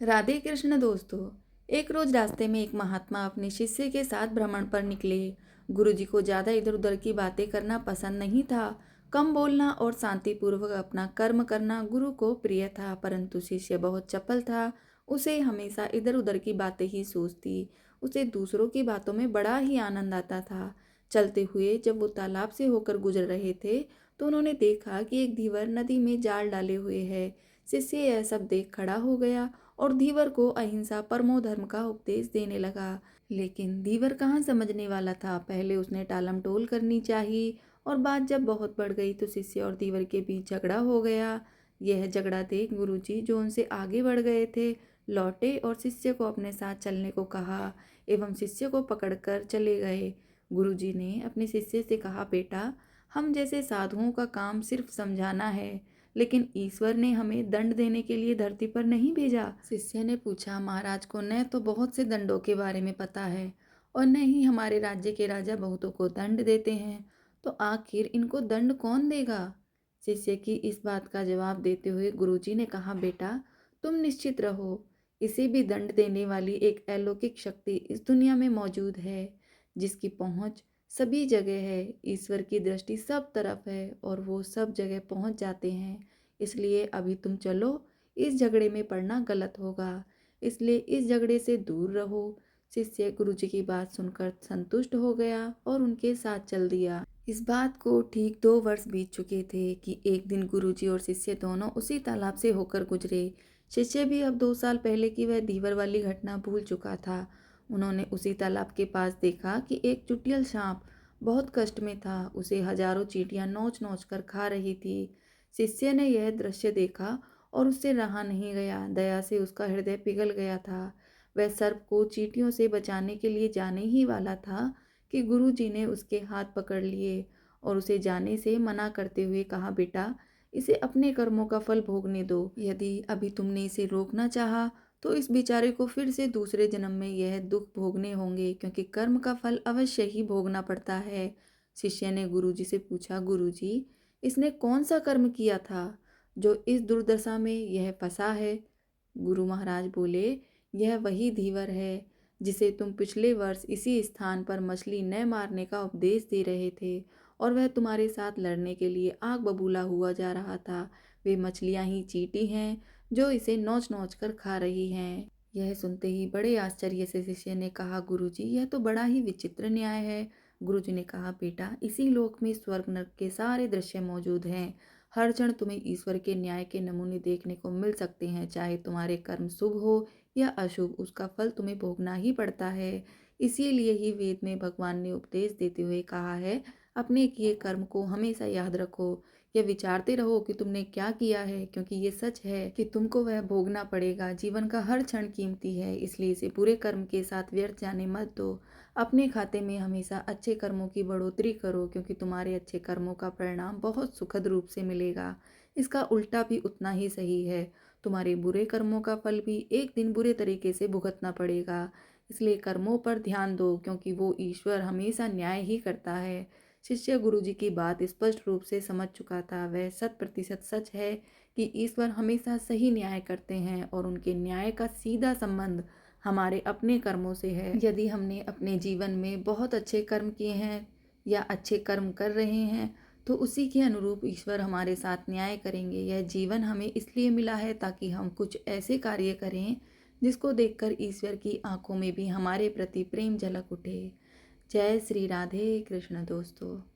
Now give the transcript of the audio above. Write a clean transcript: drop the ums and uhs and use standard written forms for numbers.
राधे कृष्ण दोस्तों। एक रोज रास्ते में एक महात्मा अपने शिष्य के साथ भ्रमण पर निकले। गुरुजी को ज्यादा इधर उधर की बातें करना पसंद नहीं था। कम बोलना और शांतिपूर्वक अपना कर्म करना गुरु को प्रिय था, परंतु शिष्य बहुत चपल था। उसे हमेशा इधर उधर की बातें ही सोचती। उसे दूसरों की बातों में बड़ा ही आनंद आता था। चलते हुए जब वो तालाब से होकर गुजर रहे थे, तो उन्होंने देखा कि एक धीवर नदी में जाल डाले हुए है। शिष्य यह सब देख खड़ा हो गया और धीवर को अहिंसा परमो धर्म का उपदेश देने लगा। लेकिन धीवर कहाँ समझने वाला था। पहले उसने टालम टोल करनी चाहिए और बात जब बहुत बढ़ गई तो शिष्य और धीवर के बीच झगड़ा हो गया। यह झगड़ा देख गुरुजी, जो उनसे आगे बढ़ गए थे, लौटे और शिष्य को अपने साथ चलने को कहा एवं शिष्य को पकड़कर चले गए। गुरुजी ने अपने शिष्य से कहा, बेटा, हम जैसे साधुओं का काम सिर्फ समझाना है, लेकिन ईश्वर ने हमें दंड देने के लिए धरती पर नहीं भेजा। शिष्य ने पूछा, महाराज को न तो बहुत से दंडों के बारे में पता है और न ही हमारे राज्य के राजा बहुतों को दंड देते हैं, तो आखिर इनको दंड कौन देगा। शिष्य की इस बात का जवाब देते हुए गुरुजी ने कहा, बेटा, तुम निश्चित रहो, इसे भी दंड देने वाली एक अलौकिक शक्ति इस दुनिया में मौजूद है, जिसकी पहुंच सभी जगह है। ईश्वर की दृष्टि सब तरफ है और वो सब जगह पहुंच जाते हैं। इसलिए अभी तुम चलो, इस झगड़े में पड़ना गलत होगा, इसलिए इस झगड़े से दूर रहो। शिष्य गुरुजी की बात सुनकर संतुष्ट हो गया और उनके साथ चल दिया। इस बात को ठीक 2 वर्ष बीत चुके थे कि एक दिन गुरुजी और शिष्य दोनों उसी तालाब से होकर गुजरे। शिष्य भी अब 2 साल पहले की वह धीवर वाली घटना भूल चुका था। उन्होंने उसी तालाब के पास देखा कि एक चुटियल सांप बहुत कष्ट में था। उसे हजारों चींटियां नोच नोच कर खा रही थी। शिष्य ने यह दृश्य देखा और उससे रहा नहीं गया। दया से उसका हृदय पिघल गया था। वह सर्प को चींटियों से बचाने के लिए जाने ही वाला था कि गुरुजी ने उसके हाथ पकड़ लिए और उसे जाने से मना करते हुए कहा, बेटा, इसे अपने कर्मों का फल भोगने दो। यदि अभी तुमने इसे रोकना चाहा तो इस बेचारे को फिर से दूसरे जन्म में यह दुख भोगने होंगे, क्योंकि कर्म का फल अवश्य ही भोगना पड़ता है। शिष्य ने गुरुजी से पूछा, गुरुजी, इसने कौन सा कर्म किया था जो इस दुर्दशा में यह फंसा है। गुरु महाराज बोले, यह वही धीवर है जिसे तुम पिछले वर्ष इसी स्थान पर मछली न मारने का उपदेश दे रहे थे, और वह तुम्हारे साथ लड़ने के लिए आग बबूला हुआ जा रहा था। वे मछलियां ही चींटी हैं जो इसे नोच नोच कर खा रही हैं। यह सुनते ही बड़े आश्चर्य से शिष्य ने कहा, गुरुजी, यह तो बड़ा ही विचित्र न्याय है। गुरुजी ने कहा, बेटा, इसी लोक में स्वर्ग नरक के सारे दृश्य मौजूद हैं। हर क्षण तुम्हें ईश्वर के न्याय के नमूने देखने को मिल सकते हैं। चाहे तुम्हारे कर्म शुभ हो या अशुभ, उसका फल तुम्हें भोगना ही पड़ता है। इसीलिए ही वेद में भगवान ने उपदेश देते हुए कहा है, अपने किए कर्म को हमेशा याद रखो। यह विचारते रहो कि तुमने क्या किया है, क्योंकि ये सच है कि तुमको वह भोगना पड़ेगा। जीवन का हर क्षण कीमती है, इसलिए इसे बुरे कर्म के साथ व्यर्थ जाने मत दो। अपने खाते में हमेशा अच्छे कर्मों की बढ़ोतरी करो, क्योंकि तुम्हारे अच्छे कर्मों का परिणाम बहुत सुखद रूप से मिलेगा। इसका उल्टा भी उतना ही सही है, तुम्हारे बुरे कर्मों का फल भी एक दिन बुरे तरीके से भुगतना पड़ेगा। इसलिए कर्मों पर ध्यान दो, क्योंकि वो ईश्वर हमेशा न्याय ही करता है। शिष्य गुरुजी की बात स्पष्ट रूप से समझ चुका था। वह 100% सच है कि ईश्वर हमेशा सही न्याय करते हैं और उनके न्याय का सीधा संबंध हमारे अपने कर्मों से है। यदि हमने अपने जीवन में बहुत अच्छे कर्म किए हैं या अच्छे कर्म कर रहे हैं, तो उसी के अनुरूप ईश्वर हमारे साथ न्याय करेंगे। यह जीवन हमें इसलिए मिला है ताकि हम कुछ ऐसे कार्य करें जिसको देखकर ईश्वर की आंखों में भी हमारे प्रति प्रेम झलक उठे। जय श्री राधे कृष्ण दोस्तों।